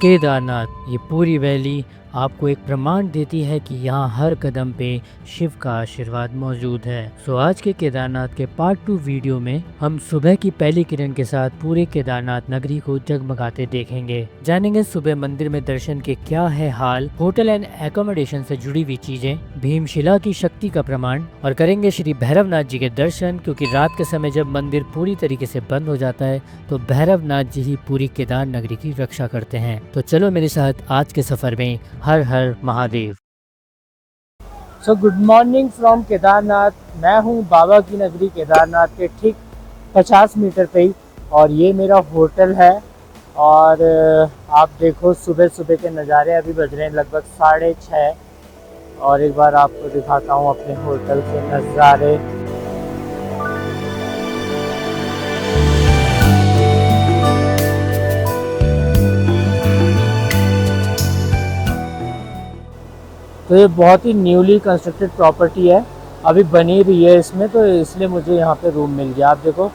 केदारनाथ ये पूरी वैली आपको एक प्रमाण देती है कि यहाँ हर कदम पे शिव का आशीर्वाद मौजूद है। सो आज के केदारनाथ के पार्ट 2 वीडियो में हम सुबह की पहली किरण के साथ पूरे केदारनाथ नगरी को जगमगाते देखेंगे। जानेंगे सुबह मंदिर में दर्शन के क्या है हाल, होटल एंड एकोमोडेशन से जुड़ी हुई चीजें, भीमशिला की शक्ति का प्रमाण और करेंगे श्री भैरवनाथ जी के दर्शन, क्योंकि रात के समय जब मंदिर पूरी तरीके से बंद हो जाता है तो भैरवनाथ जी ही पूरी केदार नगरी की रक्षा करते हैं। तो चलो मेरे साथ आज के सफर में हर हर Mahadev. So good morning from Kedarnath. मैं हूँ बाबा की नगरी केदारनाथ के ठीक 50 मीटर पे ही, और ये मेरा होटल है। और आप देखो सुबह सुबह के नज़ारे, अभी बज रहे हैं लगभग 6:30। और एक बार आपको दिखाता हूँ अपने होटल के नज़ारे। तो ये बहुत ही न्यूली कंस्ट्रक्टेड प्रॉपर्टी है, अभी बनी रही है इसमें, तो इसलिए मुझे यहाँ पे रूम मिल गया। आप देखो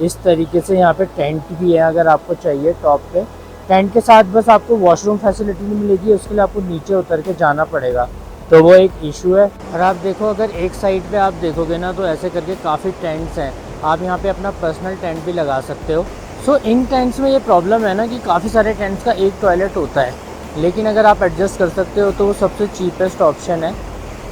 इस तरीके से यहाँ पे टेंट भी है, अगर आपको चाहिए टॉप पे। टेंट के साथ बस आपको वॉशरूम फैसिलिटी नहीं मिलेगी, उसके लिए आपको नीचे उतर के जाना पड़ेगा, तो वो एक इशू है। और आप देखो अगर एक साइड पे आप देखोगे ना तो ऐसे करके काफ़ी टेंट्स हैं, आप यहाँ पे अपना पर्सनल टेंट भी लगा सकते हो। सो इन टेंट्स में ये प्रॉब्लम है ना कि काफ़ी सारे टेंट्स का एक टॉयलेट होता है, लेकिन अगर आप एडजस्ट कर सकते हो तो वो सबसे चीपेस्ट ऑप्शन है।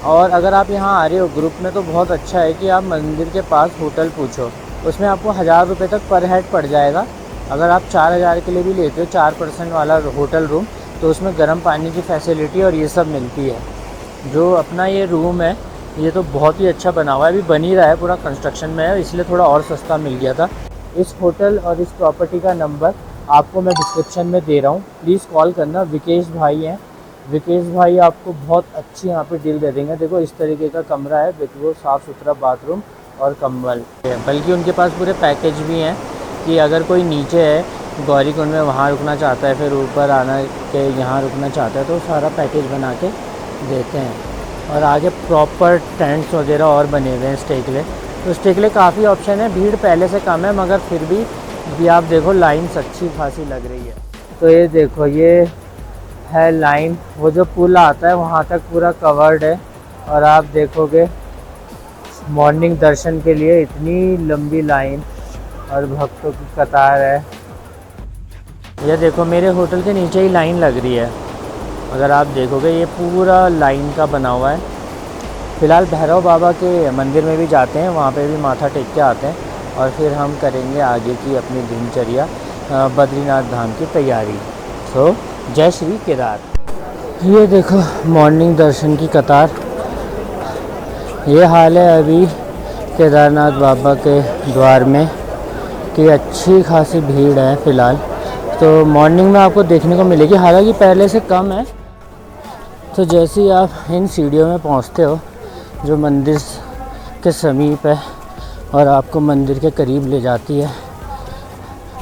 और अगर आप यहाँ आ रहे हो ग्रुप में तो बहुत अच्छा है कि आप मंदिर के पास होटल पूछो, उसमें आपको 1000 रुपये तक पर हेड पड़ जाएगा। अगर आप 4000 के लिए भी लेते हो 4% वाला होटल रूम, तो उसमें गर्म पानी की फैसिलिटी और ये सब मिलती है। जो अपना ये रूम है ये तो बहुत ही अच्छा बना हुआ है, अभी बन ही रहा है, पूरा कंस्ट्रक्शन में है, इसलिए थोड़ा और सस्ता मिल गया था। इस होटल और इस प्रॉपर्टी का नंबर आपको मैं डिस्क्रिप्शन में दे रहा हूँ, प्लीज़ कॉल करना। विकेश भाई हैं, विकेश भाई आपको बहुत अच्छी यहाँ पे डील दे देंगे। देखो इस तरीके का कमरा है, देखो साफ़ सुथरा बाथरूम और कंबल है, बल्कि उनके पास पूरे पैकेज भी हैं कि अगर कोई नीचे है गौरीकुंड में वहाँ रुकना चाहता है, फिर ऊपर आना के यहाँ रुकना चाहता है, तो सारा पैकेज बना के देते हैं। और आगे प्रॉपर टेंट्स वगैरह और बने हुए हैं स्टे के लिए, तो स्टे के लिए काफ़ी ऑप्शन है। भीड़ पहले से कम है, मगर फिर भी आप देखो लाइन्स अच्छी खासी लग रही है। तो ये देखो ये है लाइन, वो जो पुल आता है वहाँ तक पूरा कवर्ड है। और आप देखोगे मॉर्निंग दर्शन के लिए इतनी लंबी लाइन और भक्तों की कतार है। ये देखो मेरे होटल के नीचे ही लाइन लग रही है, अगर आप देखोगे ये पूरा लाइन का बना हुआ है। फ़िलहाल भैरव बाबा के मंदिर में भी जाते हैं, वहाँ पे भी माथा टेक के आते हैं, और फिर हम करेंगे आगे की अपनी दिनचर्या, बद्रीनाथ धाम की तैयारी। सो जय श्री केदार। ये देखो मॉर्निंग दर्शन की कतार, ये हाल है अभी केदारनाथ बाबा के द्वार में कि अच्छी खासी भीड़ है फ़िलहाल। तो मॉर्निंग में आपको देखने को मिलेगी, हालांकि पहले से कम है। तो जैसे ही आप इन सीढ़ियों में पहुंचते हो जो मंदिर के समीप है और आपको मंदिर के करीब ले जाती है,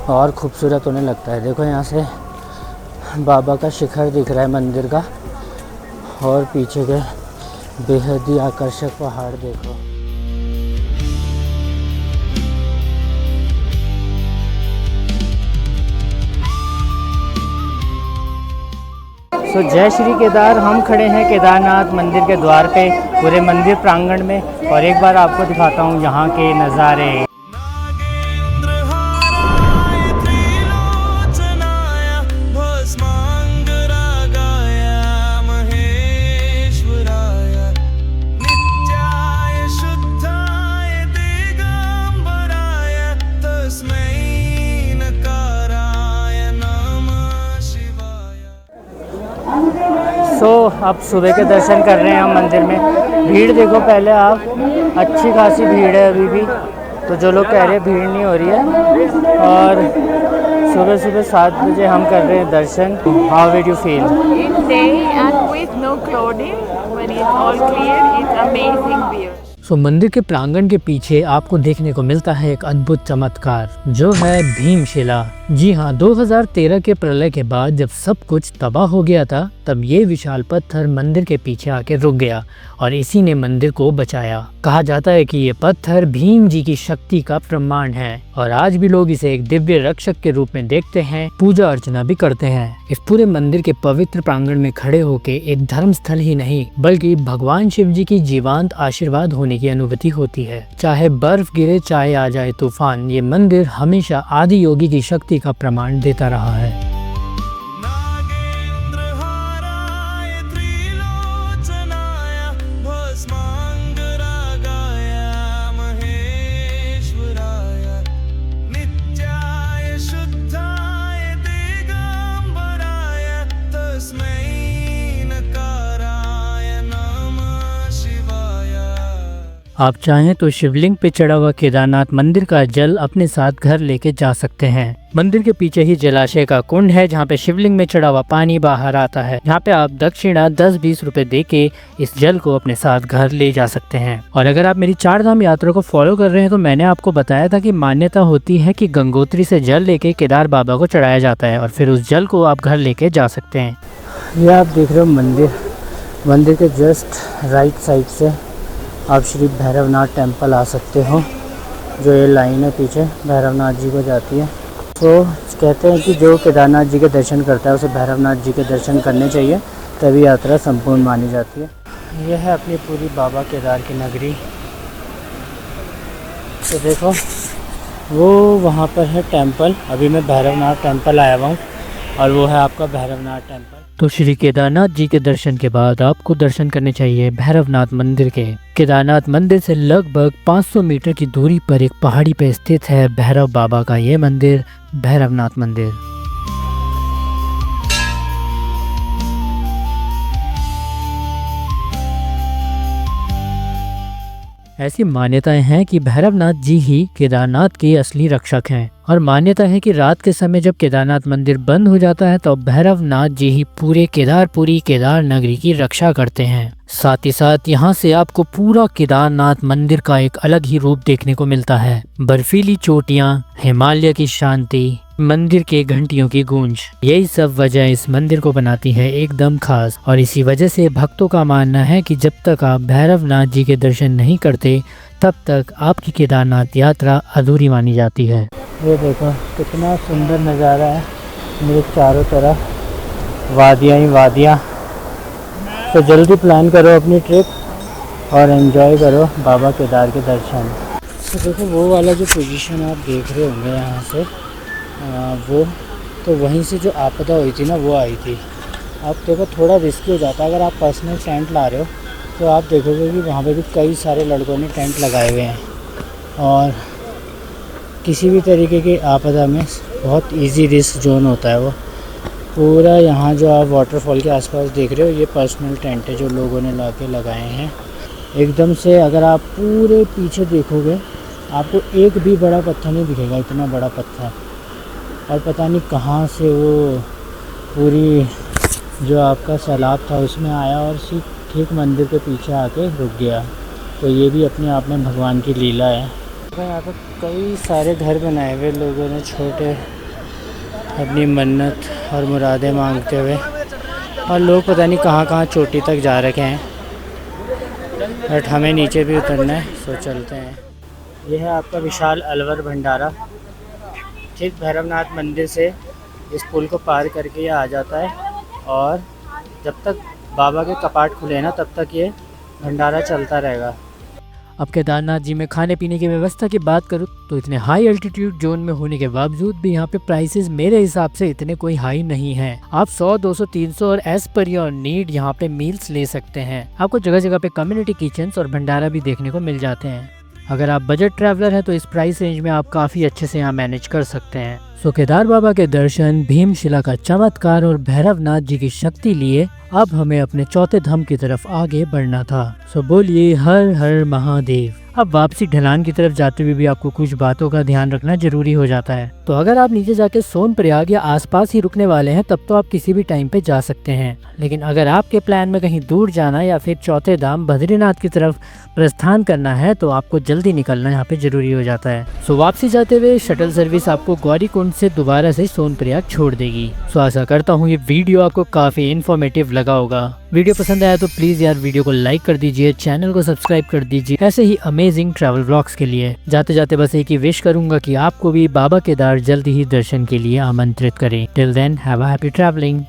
और खूबसूरत होने लगता है। देखो यहाँ से बाबा का शिखर दिख रहा है मंदिर का, और पीछे के बेहद ही आकर्षक पहाड़ देखो। तो जय श्री केदार, हम खड़े हैं केदारनाथ मंदिर के द्वार पे, पूरे मंदिर प्रांगण में, और एक बार आपको दिखाता हूँ यहाँ के नज़ारे। अब सुबह के दर्शन कर रहे हैं हम मंदिर में। भीड़ देखो पहले आप, अच्छी खासी भीड़ है अभी भी, तो जो लोग कह रहे हैं भीड़ नहीं हो रही है। और सुबह सुबह 7 बजे हम कर रहे हैं दर्शन। How did you feel? In day and with no clouding, when it's all clear, it's amazing view. सो मंदिर के प्रांगण के पीछे आपको देखने को मिलता है एक अद्भुत चमत्कार, जो है भीमशिला, जी हाँ, 2013 के प्रलय के बाद जब सब कुछ तबाह हो गया था, तब ये विशाल पत्थर मंदिर के पीछे आके रुक गया और इसी ने मंदिर को बचाया। कहा जाता है कि ये पत्थर भीम जी की शक्ति का प्रमाण है और आज भी लोग इसे एक दिव्य रक्षक के रूप में देखते हैं, पूजा अर्चना भी करते हैं। इस पूरे मंदिर के पवित्र प्रांगण में खड़े होके एक धर्म स्थल ही नहीं बल्कि भगवान शिव जी की जीवंत आशीर्वाद होने की अनुभूति होती है। चाहे बर्फ गिरे, चाहे आ जाए तूफान, ये मंदिर हमेशा आदि योगी की शक्ति का प्रमाण देता रहा है। आप चाहें तो शिवलिंग पे चढ़ा हुआ केदारनाथ मंदिर का जल अपने साथ घर लेके जा सकते हैं। मंदिर के पीछे ही जलाशय का कुंड है जहाँ पे शिवलिंग में चढ़ा हुआ पानी बाहर आता है। यहाँ पे आप दक्षिणा 10-20 रुपए दे के इस जल को अपने साथ घर ले जा सकते हैं। और अगर आप मेरी 4 धाम यात्रा को फॉलो कर रहे हैं तो मैंने आपको बताया था कि मान्यता होती है कि गंगोत्री से जल लेके केदार बाबा को चढ़ाया जाता है और फिर उस जल को आप घर लेके जा सकते हैं। ये आप देख रहे हो मंदिर के जस्ट राइट साइड से आप श्री भैरवनाथ टेम्पल आ सकते हो। जो ये लाइन है पीछे भैरवनाथ जी को जाती है। तो कहते हैं कि जो केदारनाथ जी के दर्शन करता है उसे भैरवनाथ जी के दर्शन करने चाहिए, तभी यात्रा संपूर्ण मानी जाती है। यह है अपनी पूरी बाबा केदार की नगरी। तो देखो वो वहाँ पर है टेम्पल। अभी मैं भैरवनाथ टेम्पल आया हुआ हूँ और वो है आपका भैरवनाथ टेम्पल। तो श्री केदारनाथ जी के दर्शन के बाद आपको दर्शन करने चाहिए भैरवनाथ मंदिर के। केदारनाथ मंदिर से लगभग 500 मीटर की दूरी पर एक पहाड़ी पर स्थित है भैरव बाबा का ये मंदिर, भैरवनाथ मंदिर। ऐसी मान्यताएं हैं कि भैरवनाथ जी ही केदारनाथ के असली रक्षक हैं और मान्यता है कि रात के समय जब केदारनाथ मंदिर बंद हो जाता है तो भैरवनाथ जी ही पूरे केदार नगरी की रक्षा करते हैं। साथ ही साथ यहाँ से आपको पूरा केदारनाथ मंदिर का एक अलग ही रूप देखने को मिलता है। बर्फीली चोटियाँ, हिमालय की शांति, मंदिर के घंटियों की गूंज, यही सब वजह इस मंदिर को बनाती है एकदम खास। और इसी वजह से भक्तों का मानना है कि जब तक आप भैरवनाथ जी के दर्शन नहीं करते तब तक आपकी केदारनाथ यात्रा अधूरी मानी जाती है। ये देखो कितना सुंदर नज़ारा है, मेरे चारों तरफ वादियाँ ही वादियाँ। तो जल्दी प्लान करो अपनी ट्रिप और एंजॉय करो बाबा केदार के दर्शन। तो देखो वो वाला जो पोजीशन आप देख रहे होंगे यहाँ से वो तो वहीं से जो आपदा हुई थी ना वो आई थी। अब देखो थोड़ा रिस्की हो जाता है अगर आप पर्सनल टेंट ला रहे हो तो आप देखोगे कि वहाँ पे भी कई सारे लड़कों ने टेंट लगाए हुए हैं और किसी भी तरीके की आपदा में बहुत इजी रिस्क जोन होता है वो पूरा। यहाँ जो आप वाटरफॉल के आसपास देख रहे हो ये पर्सनल टेंट है जो लोगों ने लाके लगाए हैं। एकदम से अगर आप पूरे पीछे देखोगे आपको एक भी बड़ा पत्थर नहीं दिखेगा, इतना बड़ा पत्थर। और पता नहीं कहाँ से वो पूरी जो आपका सैलाब था उसमें आया और ठीक मंदिर के पीछे आके रुक गया। तो ये भी अपने आप में भगवान की लीला है। तो यहाँ पर कई सारे घर बनाए हुए लोगों ने छोटे, अपनी मन्नत और मुरादें मांगते हुए, और लोग पता नहीं कहाँ कहाँ चोटी तक जा रखे हैं। बट हमें नीचे भी उतरना है, सो चलते हैं। यह है आपका विशाल अलवर भंडारा। ठीक भैरवनाथ मंदिर से इस पुल को पार करके ये आ जाता है और जब तक बाबा के कपाट खुले ना तब तक ये भंडारा चलता रहेगा। अब केदारनाथ जी में खाने पीने की व्यवस्था की बात करूँ तो इतने हाई एल्टीट्यूड जोन में होने के बावजूद भी यहाँ पे प्राइसेस मेरे हिसाब से इतने कोई हाई नहीं है। आप 100, 200, 300 और एज पर योर नीड यहाँ पे मील्स ले सकते हैं। आपको जगह जगह पे कम्युनिटी किचन्स और भंडारा भी देखने को मिल जाते हैं। अगर आप बजट ट्रैवलर हैं तो इस प्राइस रेंज में आप काफ़ी अच्छे से यहाँ मैनेज कर सकते हैं। सो केदार बाबा के दर्शन, भीमशिला का चमत्कार और भैरवनाथ जी की शक्ति लिए अब हमें अपने चौथे धाम की तरफ आगे बढ़ना था। सो बोलिए हर हर महादेव। अब वापसी ढलान की तरफ जाते हुए भी आपको कुछ बातों का ध्यान रखना जरूरी हो जाता है। तो अगर आप नीचे जाके सोनप्रयाग या आसपास ही रुकने वाले हैं तब तो आप किसी भी टाइम पे जा सकते हैं, लेकिन अगर आपके प्लान में कहीं दूर जाना या फिर चौथे धाम बद्रीनाथ की तरफ प्रस्थान करना है तो आपको जल्दी निकलना यहाँ पे जरूरी हो जाता है। सो वापसी जाते हुए शटल सर्विस आपको गौरीकुंड से दोबारा से सोनप्रयाग छोड़ देगी। सो आशा करता हूँ ये वीडियो आपको काफी इन्फॉर्मेटिव लगा होगा। वीडियो पसंद आया तो प्लीज यार वीडियो को लाइक कर दीजिए, चैनल को सब्सक्राइब कर दीजिए ऐसे ही अमेजिंग ट्रैवल व्लॉग्स के लिए। जाते जाते बस एक ही विश करूंगा कि आपको भी बाबा केदार जल्द ही दर्शन के लिए आमंत्रित करें। Till then have a happy travelling.